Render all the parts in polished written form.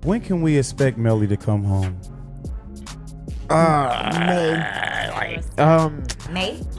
when can we expect Melly to come home?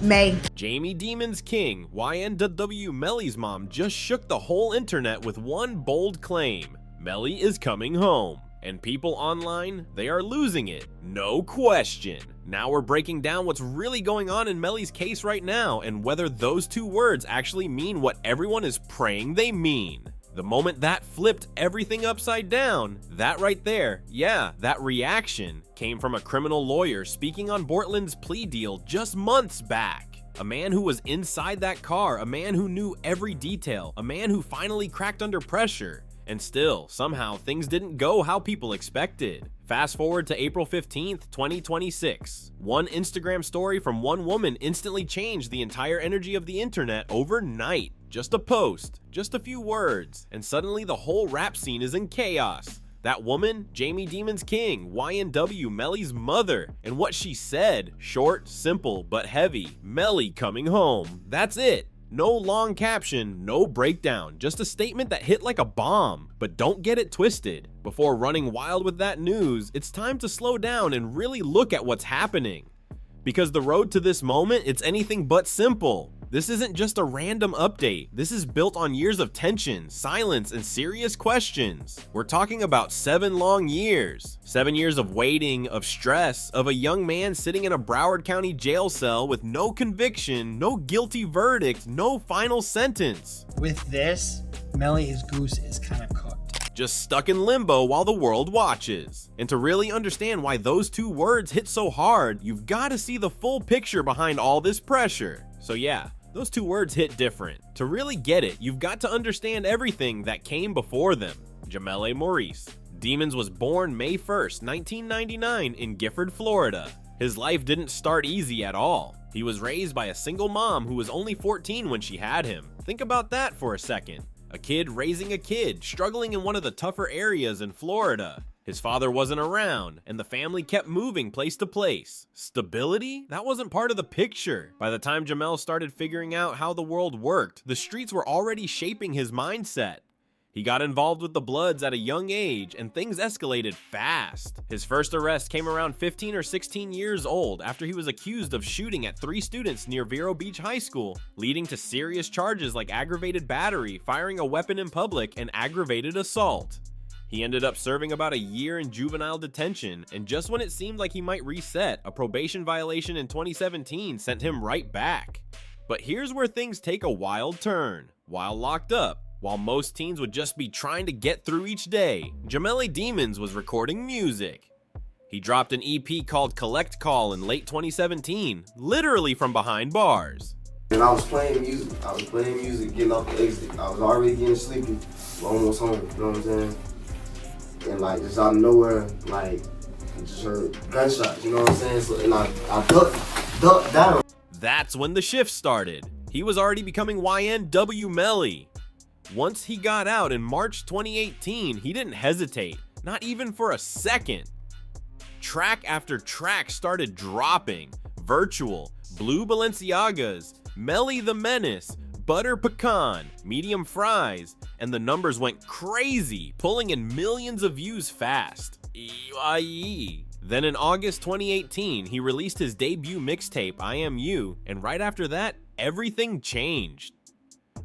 May. Jamie Demons King, YNW Melly's mom, just shook the whole internet with one bold claim. Melly is coming home. And people online, they are losing it. No question. Now we're breaking down what's really going on in Melly's case right now and whether those two words actually mean what everyone is praying they mean. The moment that flipped everything upside down, that right there, yeah, that reaction came from a criminal lawyer speaking on Bortland's plea deal just months back. A man who was inside that car, a man who knew every detail, a man who finally cracked under pressure. And still, somehow, things didn't go how people expected. Fast forward to April 15th, 2026. One Instagram story from one woman instantly changed the entire energy of the internet overnight. Just a post, just a few words, and suddenly the whole rap scene is in chaos. That woman, Jamie Demons King, YNW Melly's mother, and what she said, short, simple, but heavy, Melly coming home. That's it. No long caption, no breakdown, just a statement that hit like a bomb. But don't get it twisted. Before running wild with that news, it's time to slow down and really look at what's happening. Because the road to this moment, it's anything but simple. This isn't just a random update. This is built on years of tension, silence, and serious questions. We're talking about 7 long years. 7 years of waiting, of stress, of a young man sitting in a Broward County jail cell with no conviction, no guilty verdict, no final sentence. With this, Melly's goose is kind of cooked. Just stuck in limbo while the world watches. And to really understand why those two words hit so hard, you've got to see the full picture behind all this pressure. So yeah, those two words hit different. To really get it, you've got to understand everything that came before them. Jamele Maurice. Demons was born May 1st, 1999 in Gifford, Florida. His life didn't start easy at all. He was raised by a single mom who was only 14 when she had him. Think about that for a second. A kid raising a kid, struggling in one of the tougher areas in Florida. His father wasn't around, and the family kept moving place to place. Stability? That wasn't part of the picture. By the time Jamel started figuring out how the world worked, the streets were already shaping his mindset. He got involved with the Bloods at a young age, and things escalated fast. His first arrest came around 15 or 16 years old after he was accused of shooting at 3 students near Vero Beach High School, leading to serious charges like aggravated battery, firing a weapon in public, and aggravated assault. He ended up serving about a year in juvenile detention, and just when it seemed like he might reset, a probation violation in 2017 sent him right back. But here's where things take a wild turn. While locked up, while most teens would just be trying to get through each day, Jamele Demons was recording music. He dropped an EP called Collect Call in late 2017, literally from behind bars. And I was playing music, getting off the exit. I was already getting sleepy, almost home, you know what I'm saying? And like, just out of nowhere, like, I just heard gunshots, you know what I'm saying? So, and I ducked down. That's when the shift started. He was already becoming YNW Melly. Once he got out in March 2018, he didn't hesitate, not even for a second. Track after track started dropping. Virtual, Blue Balenciagas, Melly the Menace, Butter Pecan, Medium Fries, and the numbers went crazy, pulling in millions of views fast. Then in August 2018, he released his debut mixtape, I Am You, and right after that, everything changed.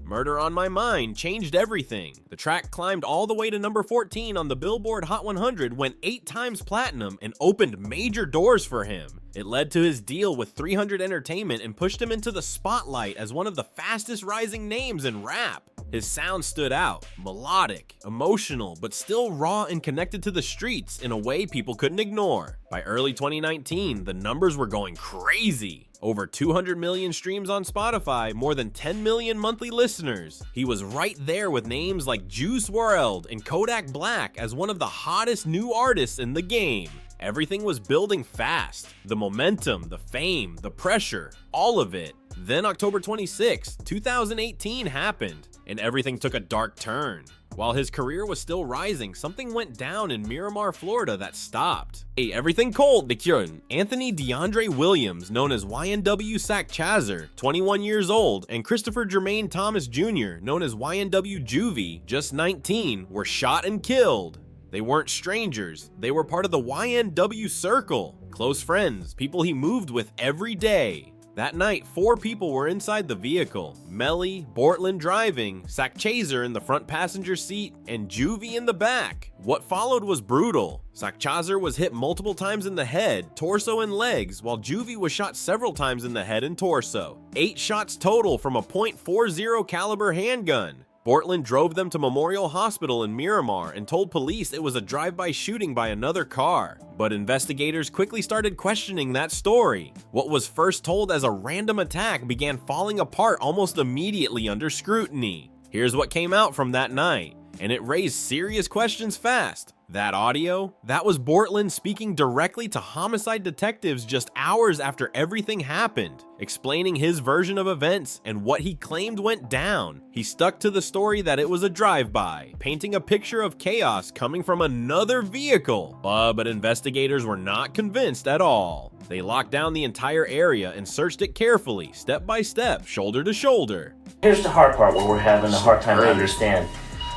Murder on My Mind changed everything. The track climbed all the way to number 14 on the Billboard Hot 100, went 8 times platinum, and opened major doors for him. It led to his deal with 300 Entertainment and pushed him into the spotlight as one of the fastest rising names in rap. His sound stood out, melodic, emotional, but still raw and connected to the streets in a way people couldn't ignore. By early 2019, the numbers were going crazy. Over 200 million streams on Spotify, more than 10 million monthly listeners. He was right there with names like Juice WRLD and Kodak Black as one of the hottest new artists in the game. Everything was building fast. The momentum, the fame, the pressure, all of it. Then October 26, 2018 happened, and everything took a dark turn. While his career was still rising, something went down in Miramar, Florida that stopped. Hey, everything cold, the Anthony DeAndre Williams, known as YNW Sack Chazer, 21 years old, and Christopher Jermaine Thomas Jr., known as YNW Juvie, just 19, were shot and killed. They weren't strangers, they were part of the YNW circle, close friends, people he moved with every day. That night, 4 people were inside the vehicle: Melly, Bortland driving, Sakchazer in the front passenger seat, and Juvie in the back. What followed was brutal. Sakchazer was hit multiple times in the head, torso, and legs, while Juvie was shot several times in the head and torso. 8 shots total from a .40 caliber handgun. Bortland drove them to Memorial Hospital in Miramar and told police it was a drive-by shooting by another car. But investigators quickly started questioning that story. What was first told as a random attack began falling apart almost immediately under scrutiny. Here's what came out from that night, and it raised serious questions fast. That audio? That was Bortland speaking directly to homicide detectives just hours after everything happened, explaining his version of events and what he claimed went down. He stuck to the story that it was a drive-by, painting a picture of chaos coming from another vehicle. But investigators were not convinced at all. They locked down the entire area and searched it carefully, step by step, shoulder to shoulder. Here's the hard part where we're having a hard time to understand,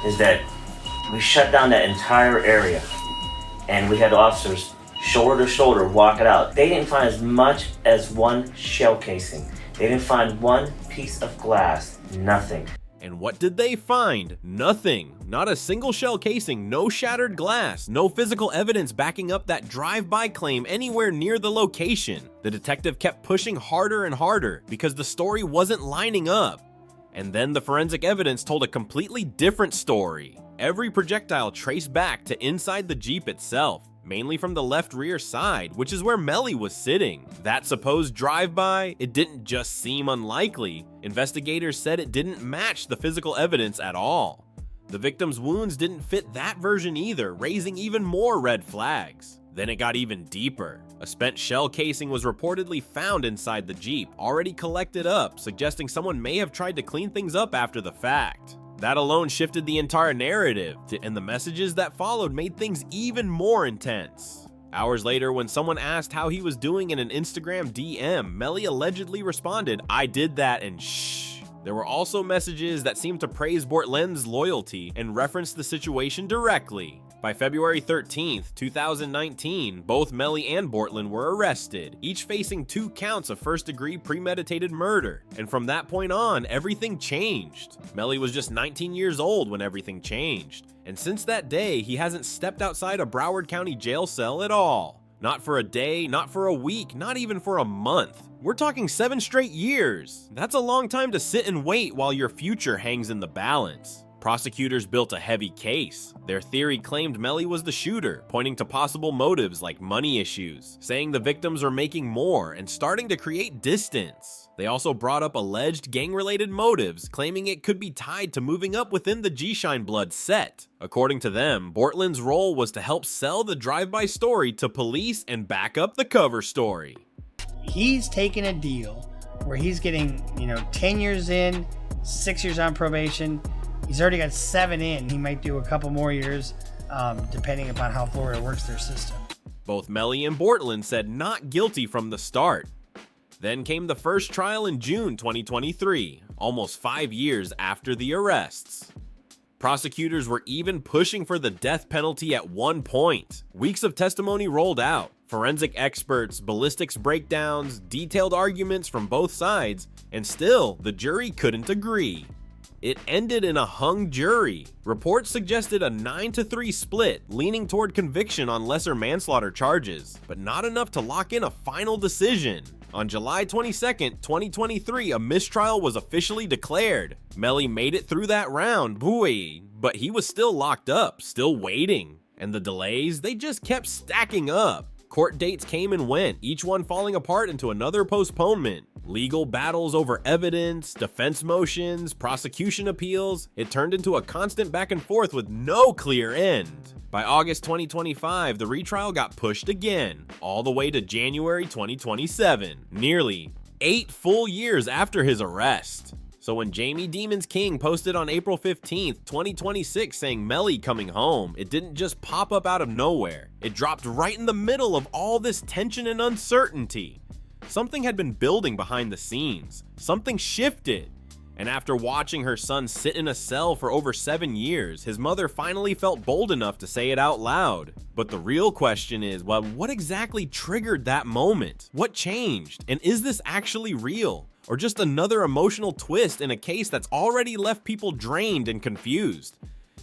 is that we shut down that entire area and we had officers shoulder to shoulder walk it out. They didn't find as much as one shell casing. They didn't find one piece of glass, nothing. And what did they find? Nothing. Not a single shell casing, no shattered glass, no physical evidence backing up that drive-by claim anywhere near the location. The detective kept pushing harder and harder because the story wasn't lining up. And then the forensic evidence told a completely different story. Every projectile traced back to inside the Jeep itself, mainly from the left rear side, which is where Melly was sitting. That supposed drive-by, it didn't just seem unlikely. Investigators said it didn't match the physical evidence at all. The victim's wounds didn't fit that version either, raising even more red flags. Then it got even deeper. A spent shell casing was reportedly found inside the Jeep, already collected up, suggesting someone may have tried to clean things up after the fact. That alone shifted the entire narrative, and the messages that followed made things even more intense. Hours later, when someone asked how he was doing in an Instagram DM, Melly allegedly responded, "I did that and shh." There were also messages that seemed to praise Bortland's loyalty and reference the situation directly. By February 13th, 2019, both Melly and Bortland were arrested, each facing 2 counts of first-degree premeditated murder. And from that point on, everything changed. Melly was just 19 years old when everything changed. And since that day, he hasn't stepped outside a Broward County jail cell at all. Not for a day, not for a week, not even for a month. We're talking 7 straight years. That's a long time to sit and wait while your future hangs in the balance. Prosecutors built a heavy case. Their theory claimed Melly was the shooter, pointing to possible motives like money issues, saying the victims are making more and starting to create distance. They also brought up alleged gang-related motives, claiming it could be tied to moving up within the G-Shine Blood set. According to them, Bortland's role was to help sell the drive-by story to police and back up the cover story. He's taking a deal where he's getting, 10 years in, 6 years on probation. He's already got 7 in. He might do a couple more years, depending upon how Florida works their system. Both Melly and Bortland said not guilty from the start. Then came the first trial in June 2023, almost 5 years after the arrests. Prosecutors were even pushing for the death penalty at one point. Weeks of testimony rolled out. Forensic experts, ballistics breakdowns, detailed arguments from both sides, and still, the jury couldn't agree. It ended in a hung jury. Reports suggested a 9-3 split, leaning toward conviction on lesser manslaughter charges, but not enough to lock in a final decision. On July 22nd, 2023, a mistrial was officially declared. Melly made it through that round, but he was still locked up, still waiting. And the delays, they just kept stacking up. Court dates came and went, each one falling apart into another postponement. Legal battles over evidence, defense motions, prosecution appeals. It turned into a constant back and forth with no clear end. By August 2025, the retrial got pushed again, all the way to January 2027, nearly 8 full years after his arrest. So when Jamie Demons King posted on April 15th, 2026 saying Melly coming home, it didn't just pop up out of nowhere. It dropped right in the middle of all this tension and uncertainty. Something had been building behind the scenes. Something shifted. And after watching her son sit in a cell for over 7 years, his mother finally felt bold enough to say it out loud. But the real question is, well, what exactly triggered that moment? What changed? And is this actually real? Or just another emotional twist in a case that's already left people drained and confused?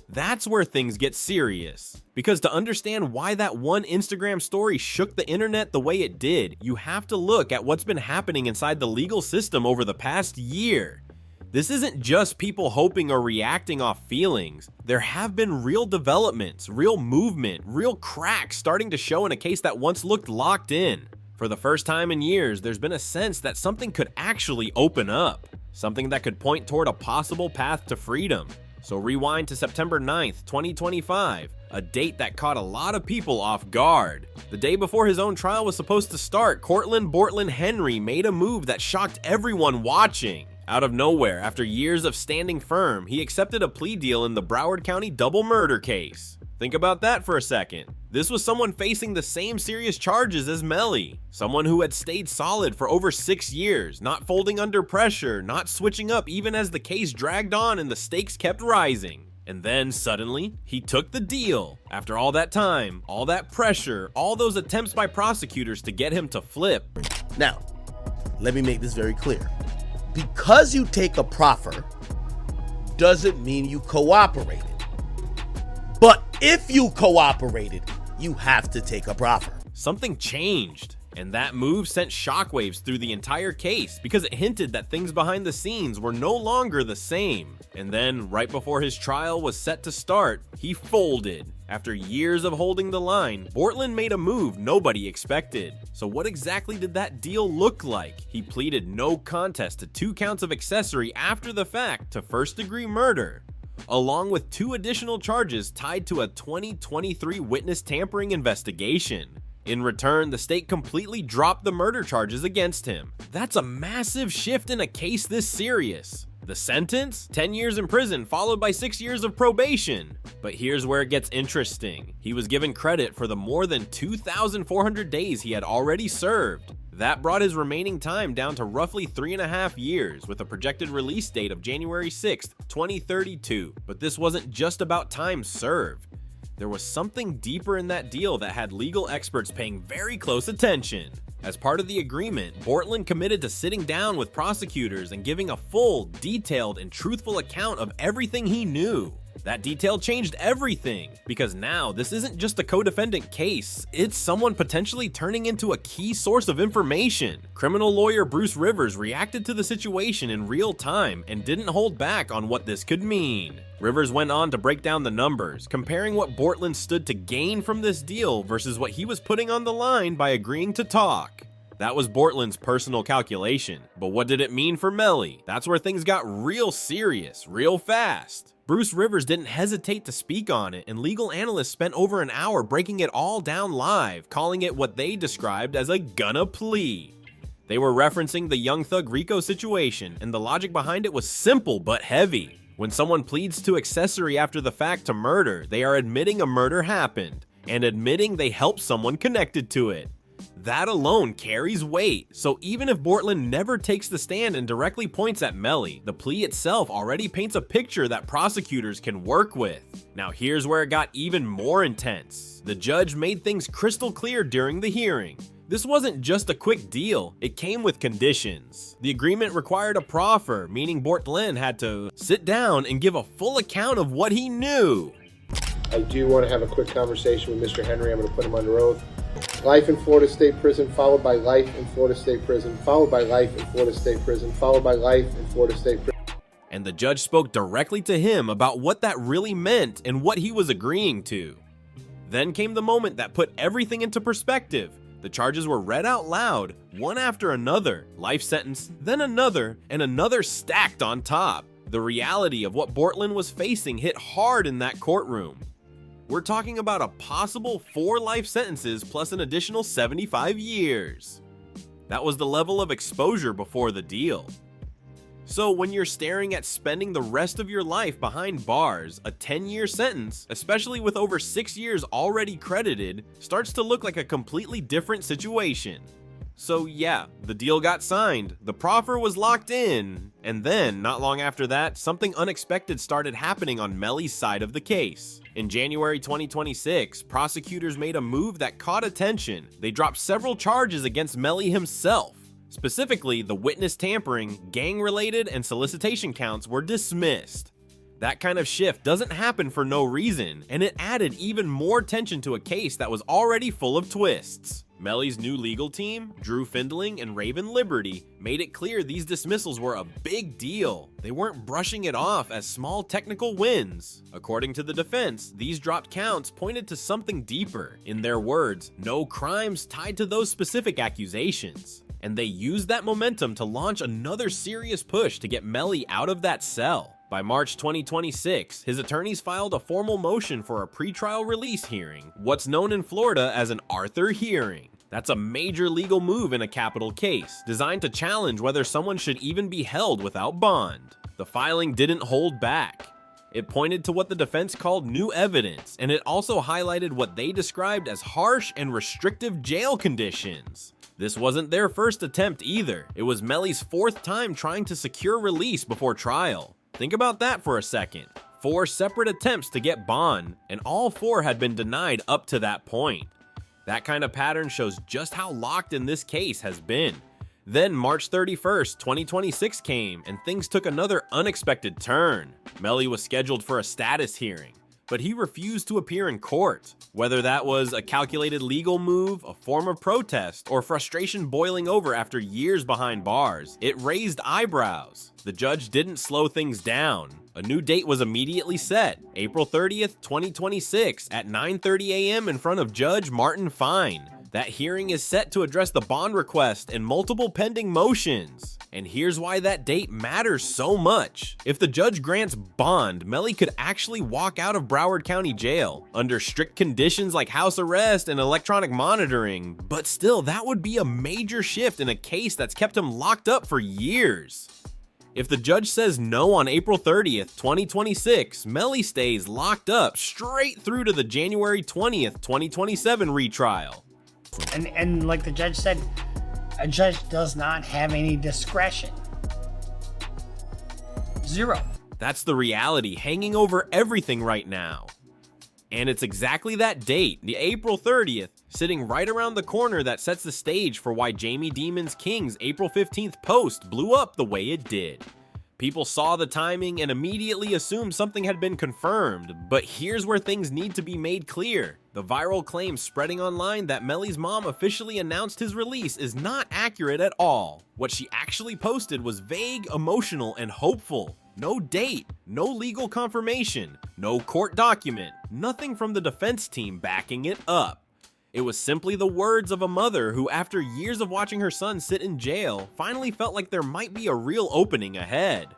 That's where things get serious. Because to understand why that one Instagram story shook the internet the way it did, you have to look at what's been happening inside the legal system over the past year. This isn't just people hoping or reacting off feelings. There have been real developments, real movement, real cracks starting to show in a case that once looked locked in. For the first time in years, there's been a sense that something could actually open up. Something that could point toward a possible path to freedom. So rewind to September 9th, 2025, a date that caught a lot of people off guard. The day before his own trial was supposed to start, Cortland Bortland Henry made a move that shocked everyone watching. Out of nowhere, after years of standing firm, he accepted a plea deal in the Broward County double murder case. Think about that for a second. This was someone facing the same serious charges as Melly. Someone who had stayed solid for over 6 years, not folding under pressure, not switching up even as the case dragged on and the stakes kept rising. And then suddenly, he took the deal. After all that time, all that pressure, all those attempts by prosecutors to get him to flip. Now, let me make this very clear. Because you take a proffer doesn't mean you cooperated. But if you cooperated, you have to take a proffer. Something changed, and that move sent shockwaves through the entire case because it hinted that things behind the scenes were no longer the same. And then, right before his trial was set to start, he folded. After years of holding the line, Bortland made a move nobody expected. So what exactly did that deal look like? He pleaded no contest to 2 counts of accessory after the fact to first-degree murder, along with 2 additional charges tied to a 2023 witness tampering investigation. In return, the state completely dropped the murder charges against him. That's a massive shift in a case this serious. The sentence? 10 years in prison followed by 6 years of probation. But here's where it gets interesting. He was given credit for the more than 2,400 days he had already served. That brought his remaining time down to roughly 3.5 years, with a projected release date of January 6th, 2032. But this wasn't just about time served. There was something deeper in that deal that had legal experts paying very close attention. As part of the agreement, Bortland committed to sitting down with prosecutors and giving a full, detailed, and truthful account of everything he knew. That detail changed everything, because now this isn't just a co-defendant case, it's someone potentially turning into a key source of information. Criminal lawyer Bruce Rivers reacted to the situation in real time and didn't hold back on what this could mean. Rivers went on to break down the numbers, comparing what Bortland stood to gain from this deal versus what he was putting on the line by agreeing to talk. That was Bortland's personal calculation, but what did it mean for Melly? That's where things got real serious, real fast. Bruce Rivers didn't hesitate to speak on it, and legal analysts spent over an hour breaking it all down live, calling it what they described as a gonna plea. They were referencing the Young Thug Rico situation, and the logic behind it was simple but heavy. When someone pleads to accessory after the fact to murder, they are admitting a murder happened, and admitting they helped someone connected to it. That alone carries weight, so even if Bortland never takes the stand and directly points at Melly, the plea itself already paints a picture that prosecutors can work with. Now here's where it got even more intense. The judge made things crystal clear during the hearing. This wasn't just a quick deal, it came with conditions. The agreement required a proffer, meaning Bortland had to sit down and give a full account of what he knew. I do want to have a quick conversation with Mr. Henry. I'm going to put him under oath. Life in Florida State Prison, followed by life in Florida State Prison, followed by life in Florida State Prison, followed by life in Florida State Prison. And the judge spoke directly to him about what that really meant and what he was agreeing to. Then came the moment that put everything into perspective. The charges were read out loud, one after another, life sentence, then another, and another stacked on top. The reality of what Bortland was facing hit hard in that courtroom. We're talking about a possible 4 life sentences plus an additional 75 years. That was the level of exposure before the deal. So when you're staring at spending the rest of your life behind bars, a 10-year sentence, especially with over 6 years already credited, starts to look like a completely different situation. So yeah, the deal got signed, the proffer was locked in, and then, not long after that, something unexpected started happening on Melly's side of the case. In January 2026, prosecutors made a move that caught attention. They dropped several charges against Melly himself. Specifically, the witness tampering, gang-related, and solicitation counts were dismissed. That kind of shift doesn't happen for no reason, and it added even more tension to a case that was already full of twists. Melly's new legal team, Drew Findling and Raven Liberty, made it clear these dismissals were a big deal. They weren't brushing it off as small technical wins. According to the defense, these dropped counts pointed to something deeper. In their words, no crimes tied to those specific accusations. And they used that momentum to launch another serious push to get Melly out of that cell. By March 2026, his attorneys filed a formal motion for a pretrial release hearing, what's known in Florida as an Arthur hearing. That's a major legal move in a capital case, designed to challenge whether someone should even be held without bond. The filing didn't hold back. It pointed to what the defense called new evidence, and it also highlighted what they described as harsh and restrictive jail conditions. This wasn't their first attempt either. It was Melly's fourth time trying to secure release before trial. Think about that for a second. 4 separate attempts to get bond, and all 4 had been denied up to that point. That kind of pattern shows just how locked in this case has been. Then March 31st, 2026 came, and things took another unexpected turn. Melly was scheduled for a status hearing, but he refused to appear in court. Whether that was a calculated legal move, a form of protest, or frustration boiling over after years behind bars, it raised eyebrows. The judge didn't slow things down. A new date was immediately set, April 30th, 2026 at 9:30 a.m. in front of Judge Martin Fine. That hearing is set to address the bond request and multiple pending motions. And here's why that date matters so much. If the judge grants bond, Melly could actually walk out of Broward County Jail under strict conditions like house arrest and electronic monitoring. But still, that would be a major shift in a case that's kept him locked up for years. If the judge says no on April 30th, 2026, Melly stays locked up straight through to the January 20th, 2027 retrial. And like the judge said, a judge does not have any discretion. Zero. That's the reality hanging over everything right now. And it's exactly that date, the April 30th, sitting right around the corner that sets the stage for why Jamie Demon's King's April 15th post blew up the way it did. People saw the timing and immediately assumed something had been confirmed, but here's where things need to be made clear. The viral claim spreading online that Melly's mom officially announced his release is not accurate at all. What she actually posted was vague, emotional, and hopeful. No date, no legal confirmation, no court document, nothing from the defense team backing it up. It was simply the words of a mother who, after years of watching her son sit in jail, finally felt like there might be a real opening ahead.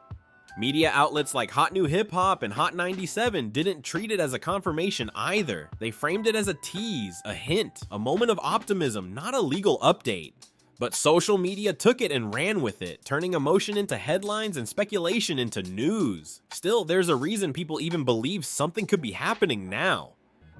Media outlets like Hot New Hip Hop and Hot 97 didn't treat it as a confirmation either. They framed it as a tease, a hint, a moment of optimism, not a legal update. But social media took it and ran with it, turning emotion into headlines and speculation into news. Still, there's a reason people even believe something could be happening now.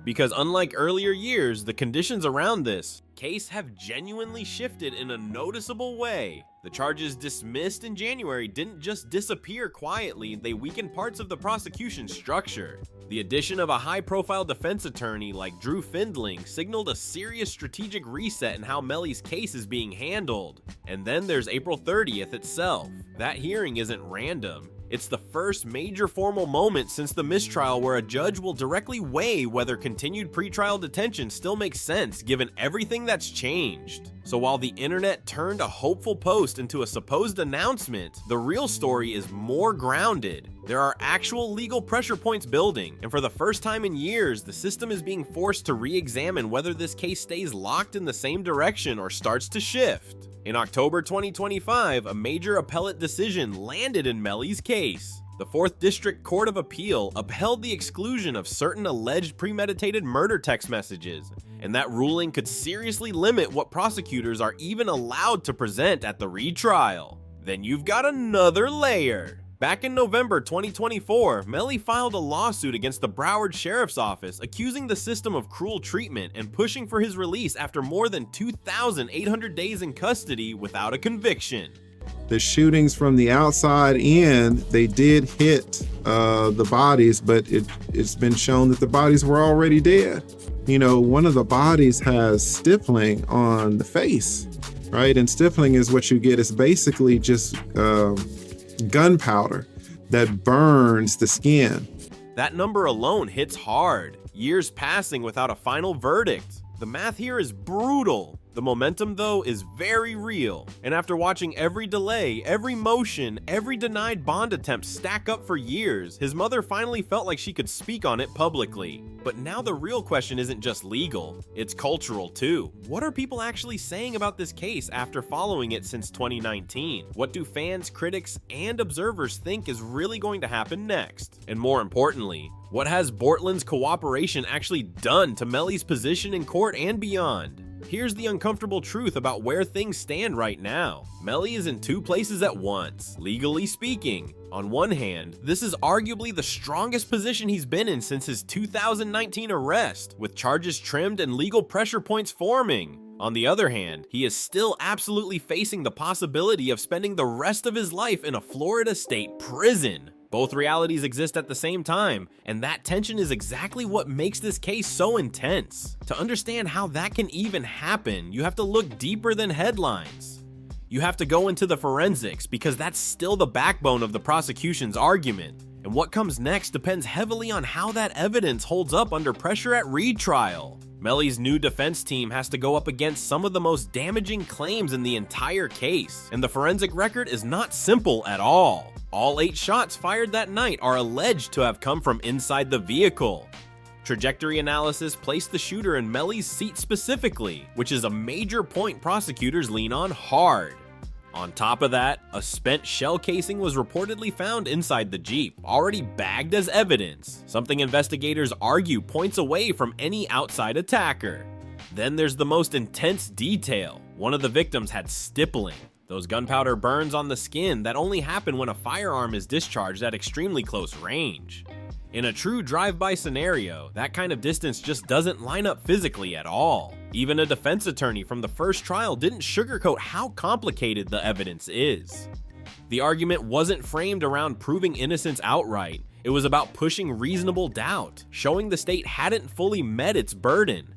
Because unlike earlier years, the conditions around this case have genuinely shifted in a noticeable way. The charges dismissed in January didn't just disappear quietly, they weakened parts of the prosecution structure. The addition of a high-profile defense attorney like Drew Findling signaled a serious strategic reset in how Melly's case is being handled. And then there's April 30th itself. That hearing isn't random. It's the first major formal moment since the mistrial where a judge will directly weigh whether continued pretrial detention still makes sense given everything that's changed. So while the internet turned a hopeful post into a supposed announcement, the real story is more grounded. There are actual legal pressure points building, and for the first time in years, the system is being forced to re-examine whether this case stays locked in the same direction or starts to shift. In October 2025, a major appellate decision landed in Melly's case. The 4th District Court of Appeal upheld the exclusion of certain alleged premeditated murder text messages, and that ruling could seriously limit what prosecutors are even allowed to present at the retrial. Then you've got another layer. Back in November 2024, Melly filed a lawsuit against the Broward Sheriff's Office accusing the system of cruel treatment and pushing for his release after more than 2,800 days in custody without a conviction. The shootings from the outside in, they did hit the bodies, but it's been shown that the bodies were already dead. You know, one of the bodies has stippling on the face, right? And stippling is what you get. It's basically just gunpowder that burns the skin. That number alone hits hard. Years passing without a final verdict. The math here is brutal. The momentum, though, is very real. And after watching every delay, every motion, every denied bond attempt stack up for years, his mother finally felt like she could speak on it publicly. But now the real question isn't just legal, it's cultural too. What are people actually saying about this case after following it since 2019? What do fans, critics, and observers think is really going to happen next? And more importantly, what has Bortland's cooperation actually done to Melly's position in court and beyond? Here's the uncomfortable truth about where things stand right now. Melly is in two places at once, legally speaking. On one hand, this is arguably the strongest position he's been in since his 2019 arrest, with charges trimmed and legal pressure points forming. On the other hand, he is still absolutely facing the possibility of spending the rest of his life in a Florida state prison. Both realities exist at the same time, and that tension is exactly what makes this case so intense. To understand how that can even happen, you have to look deeper than headlines. You have to go into the forensics, because that's still the backbone of the prosecution's argument. And what comes next depends heavily on how that evidence holds up under pressure at retrial. Melly's new defense team has to go up against some of the most damaging claims in the entire case, and the forensic record is not simple at all. All 8 shots fired that night are alleged to have come from inside the vehicle. Trajectory analysis placed the shooter in Melly's seat specifically, which is a major point prosecutors lean on hard. On top of that, a spent shell casing was reportedly found inside the Jeep, already bagged as evidence, something investigators argue points away from any outside attacker. Then there's the most intense detail. One of the victims had stippling, those gunpowder burns on the skin that only happen when a firearm is discharged at extremely close range. In a true drive-by scenario, that kind of distance just doesn't line up physically at all. Even a defense attorney from the first trial didn't sugarcoat how complicated the evidence is. The argument wasn't framed around proving innocence outright. It was about pushing reasonable doubt, showing the state hadn't fully met its burden.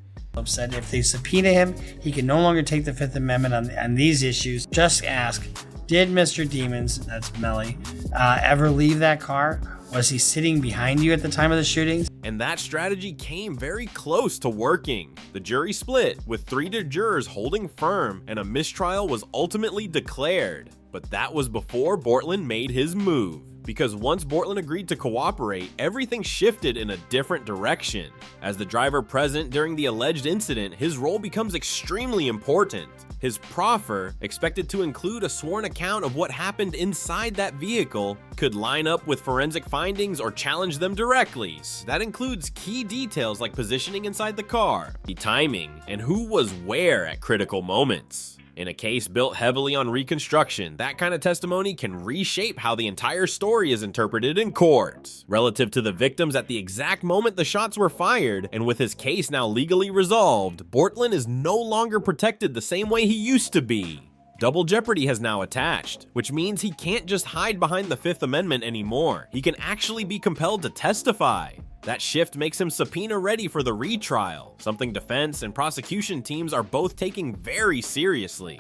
Said if they subpoena him, he can no longer take the Fifth Amendment on these issues. Just ask, did Mr. Demons, that's Melly, ever leave that car? Was he sitting behind you at the time of the shootings? And that strategy came very close to working. The jury split, with 3 jurors holding firm, and a mistrial was ultimately declared. But that was before Bortland made his move. Because once Bortland agreed to cooperate, everything shifted in a different direction. As the driver present during the alleged incident, his role becomes extremely important. His proffer, expected to include a sworn account of what happened inside that vehicle, could line up with forensic findings or challenge them directly. That includes key details like positioning inside the car, the timing, and who was where at critical moments. In a case built heavily on reconstruction, that kind of testimony can reshape how the entire story is interpreted in court. Relative to the victims at the exact moment the shots were fired, and with his case now legally resolved, Bortland is no longer protected the same way he used to be. Double jeopardy has now attached, which means he can't just hide behind the Fifth Amendment anymore. He can actually be compelled to testify. That shift makes him subpoena ready for the retrial, something defense and prosecution teams are both taking very seriously.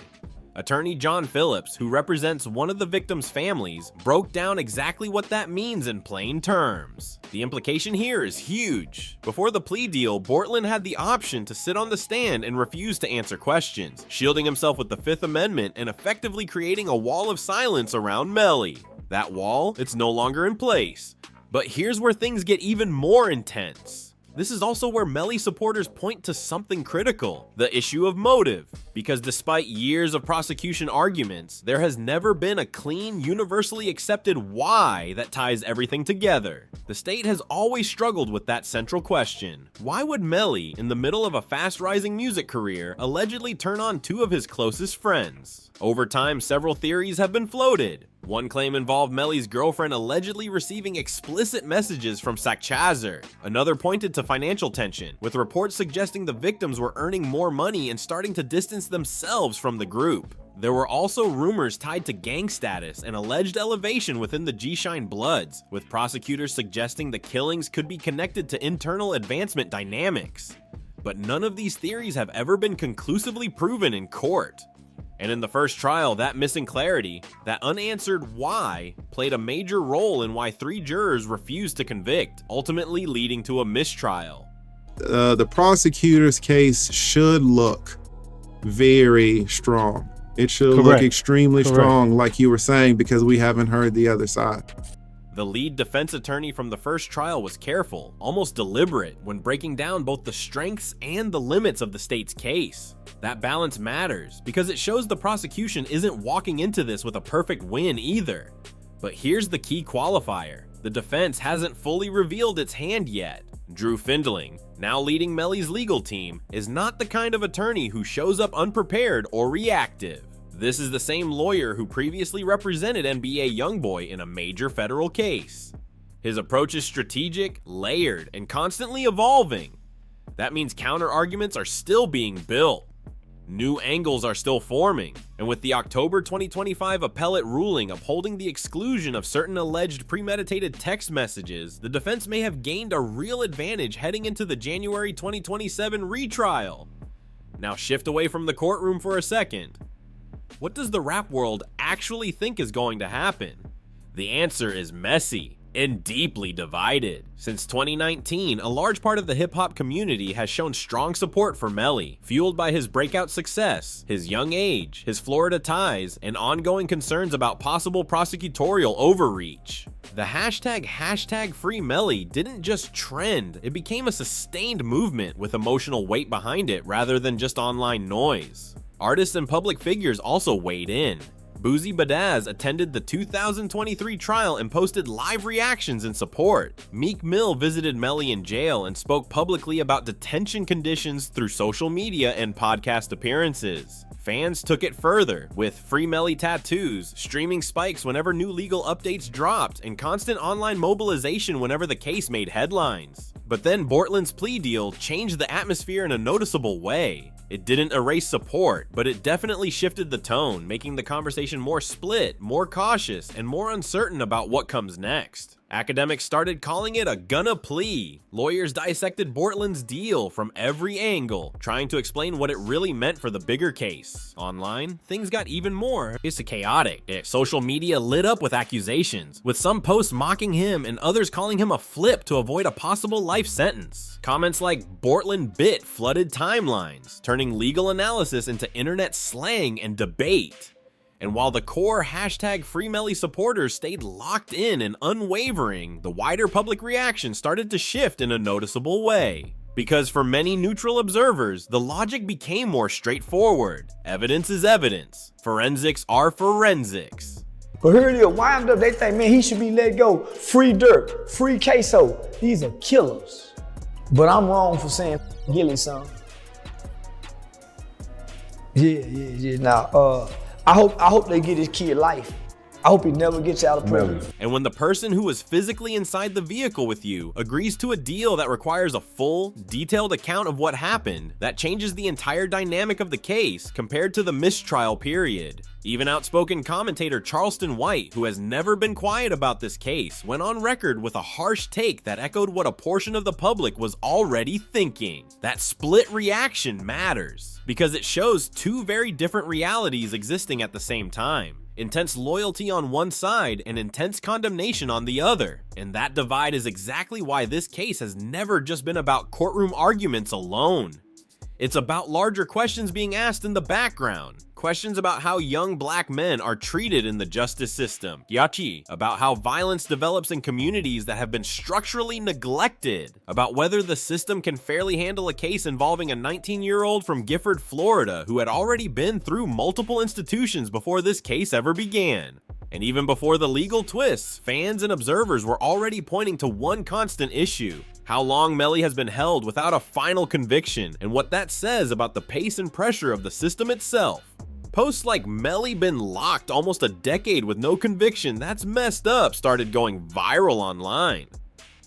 Attorney John Phillips, who represents one of the victims' families, broke down exactly what that means in plain terms. The implication here is huge. Before the plea deal, Bortland had the option to sit on the stand and refuse to answer questions, shielding himself with the Fifth Amendment and effectively creating a wall of silence around Melly. That wall, it's no longer in place. But here's where things get even more intense. This is also where Melly supporters point to something critical, the issue of motive. Because despite years of prosecution arguments, there has never been a clean, universally accepted why that ties everything together. The state has always struggled with that central question. Why would Melly, in the middle of a fast-rising music career, allegedly turn on 2 of his closest friends? Over time, several theories have been floated. One claim involved Melly's girlfriend allegedly receiving explicit messages from Sakchazer. Another pointed to financial tension, with reports suggesting the victims were earning more money and starting to distance themselves from the group. There were also rumors tied to gang status and alleged elevation within the G-Shine Bloods, with prosecutors suggesting the killings could be connected to internal advancement dynamics. But none of these theories have ever been conclusively proven in court. And in the first trial, that missing clarity, that unanswered why, played a major role in why 3 jurors refused to convict, ultimately leading to a mistrial. The prosecutor's case should look very strong. It should look extremely strong, like you were saying, because we haven't heard the other side. The lead defense attorney from the first trial was careful, almost deliberate, when breaking down both the strengths and the limits of the state's case. That balance matters, because it shows the prosecution isn't walking into this with a perfect win either. But here's the key qualifier. The defense hasn't fully revealed its hand yet. Drew Findling, now leading Melly's legal team, is not the kind of attorney who shows up unprepared or reactive. This is the same lawyer who previously represented NBA YoungBoy in a major federal case. His approach is strategic, layered, and constantly evolving. That means counter-arguments are still being built. New angles are still forming, and with the October 2025 appellate ruling upholding the exclusion of certain alleged premeditated text messages, the defense may have gained a real advantage heading into the January 2027 retrial. Now shift away from the courtroom for a second. What does the rap world actually think is going to happen? The answer is messy and deeply divided. Since 2019, a large part of the hip-hop community has shown strong support for Melly, fueled by his breakout success, his young age, his Florida ties, and ongoing concerns about possible prosecutorial overreach. The hashtag Free Melly didn't just trend, it became a sustained movement with emotional weight behind it rather than just online noise. Artists and public figures also weighed in. Boozy Badaz attended the 2023 trial and posted live reactions in support. Meek Mill visited Melly in jail and spoke publicly about detention conditions through social media and podcast appearances. Fans took it further, with Free Melly tattoos, streaming spikes whenever new legal updates dropped, and constant online mobilization whenever the case made headlines. But then Bortland's plea deal changed the atmosphere in a noticeable way. It didn't erase support, but it definitely shifted the tone, making the conversation more split, more cautious, and more uncertain about what comes next. Academics started calling it a gonna plea. Lawyers dissected Bortland's deal from every angle, trying to explain what it really meant for the bigger case. Online, things got even more chaotic. Social media lit up with accusations, with some posts mocking him and others calling him a flip to avoid a possible life sentence. Comments like Bortland bit flooded timelines, turning legal analysis into internet slang and debate. And while the core hashtag Free Melly supporters stayed locked in and unwavering, the wider public reaction started to shift in a noticeable way. Because for many neutral observers, the logic became more straightforward. Evidence is evidence. Forensics are forensics. But here it is, YNW, they think, man, he should be let go. Free Dirk, free Queso. These are killers. But I'm wrong for saying Gilly, son. Yeah. Now, I hope they get his kid life. I hope he never gets out of prison. And when the person who was physically inside the vehicle with you agrees to a deal that requires a full, detailed account of what happened, that changes the entire dynamic of the case compared to the mistrial period. Even outspoken commentator Charleston White, who has never been quiet about this case, went on record with a harsh take that echoed what a portion of the public was already thinking. That split reaction matters, because it shows two very different realities existing at the same time. Intense loyalty on one side and intense condemnation on the other. And that divide is exactly why this case has never just been about courtroom arguments alone. It's about larger questions being asked in the background. Questions about how young black men are treated in the justice system. Yachi, about how violence develops in communities that have been structurally neglected. About whether the system can fairly handle a case involving a 19-year-old from Gifford, Florida, who had already been through multiple institutions before this case ever began. And even before the legal twists, fans and observers were already pointing to one constant issue: how long Melly has been held without a final conviction, and what that says about the pace and pressure of the system itself. Posts like "Melly been locked almost a decade with no conviction, that's messed up" started going viral online.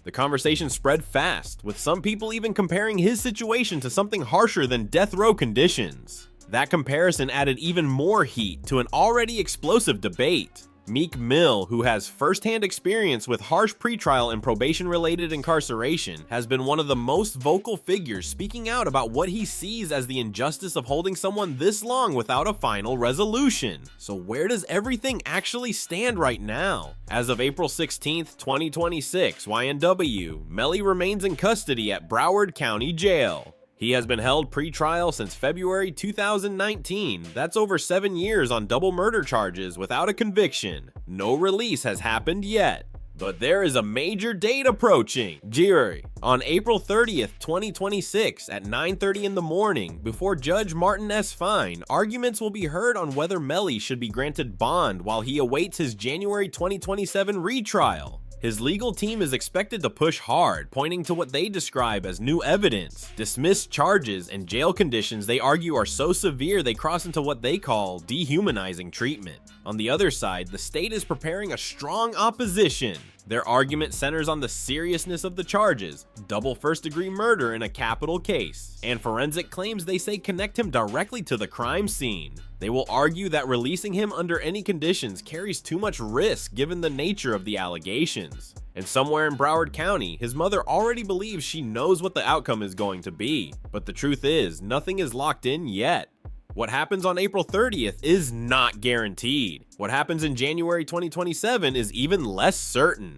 The conversation spread fast, with some people even comparing his situation to something harsher than death row conditions. That comparison added even more heat to an already explosive debate. Meek Mill, who has first-hand experience with harsh pretrial and probation-related incarceration, has been one of the most vocal figures speaking out about what he sees as the injustice of holding someone this long without a final resolution. So where does everything actually stand right now? As of April 16th, 2026, YNW Melly remains in custody at Broward County Jail. He has been held pre-trial since February 2019. That's over 7 years on double murder charges without a conviction. No release has happened yet. But there is a major date approaching. Jury. On April 30th, 2026 at 9:30 in the morning, before Judge Martin S. Fine, arguments will be heard on whether Melly should be granted bond while he awaits his January 2027 retrial. His legal team is expected to push hard, pointing to what they describe as new evidence, dismissed charges, and jail conditions they argue are so severe they cross into what they call dehumanizing treatment. On the other side, the state is preparing a strong opposition. Their argument centers on the seriousness of the charges, double first-degree murder in a capital case, and forensic claims they say connect him directly to the crime scene. They will argue that releasing him under any conditions carries too much risk given the nature of the allegations. And somewhere in Broward County, his mother already believes she knows what the outcome is going to be. But the truth is, nothing is locked in yet. What happens on April 30th is not guaranteed. What happens in January 2027 is even less certain.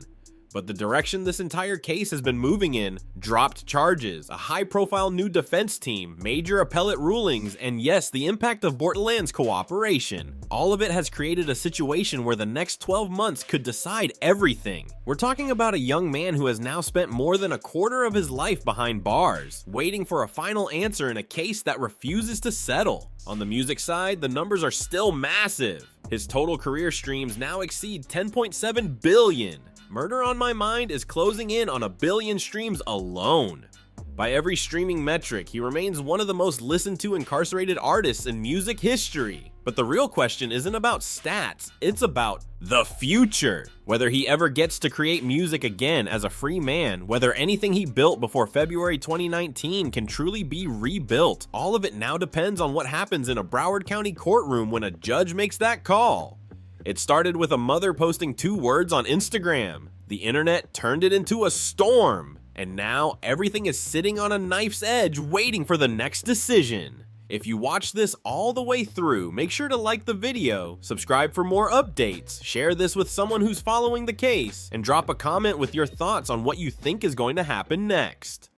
But the direction this entire case has been moving in, dropped charges, a high-profile new defense team, major appellate rulings, and yes, the impact of Bortland's cooperation. All of it has created a situation where the next 12 months could decide everything. We're talking about a young man who has now spent more than a quarter of his life behind bars, waiting for a final answer in a case that refuses to settle. On the music side, the numbers are still massive. His total career streams now exceed 10.7 billion. Murder on My Mind is closing in on 1 billion streams alone. By every streaming metric, he remains one of the most listened to incarcerated artists in music history. But the real question isn't about stats, it's about the future. Whether he ever gets to create music again as a free man, whether anything he built before February 2019 can truly be rebuilt, all of it now depends on what happens in a Broward County courtroom when a judge makes that call. It started with a mother posting 2 words on Instagram. The internet turned it into a storm. And now everything is sitting on a knife's edge waiting for the next decision. If you watch this all the way through, make sure to like the video, subscribe for more updates, share this with someone who's following the case, and drop a comment with your thoughts on what you think is going to happen next.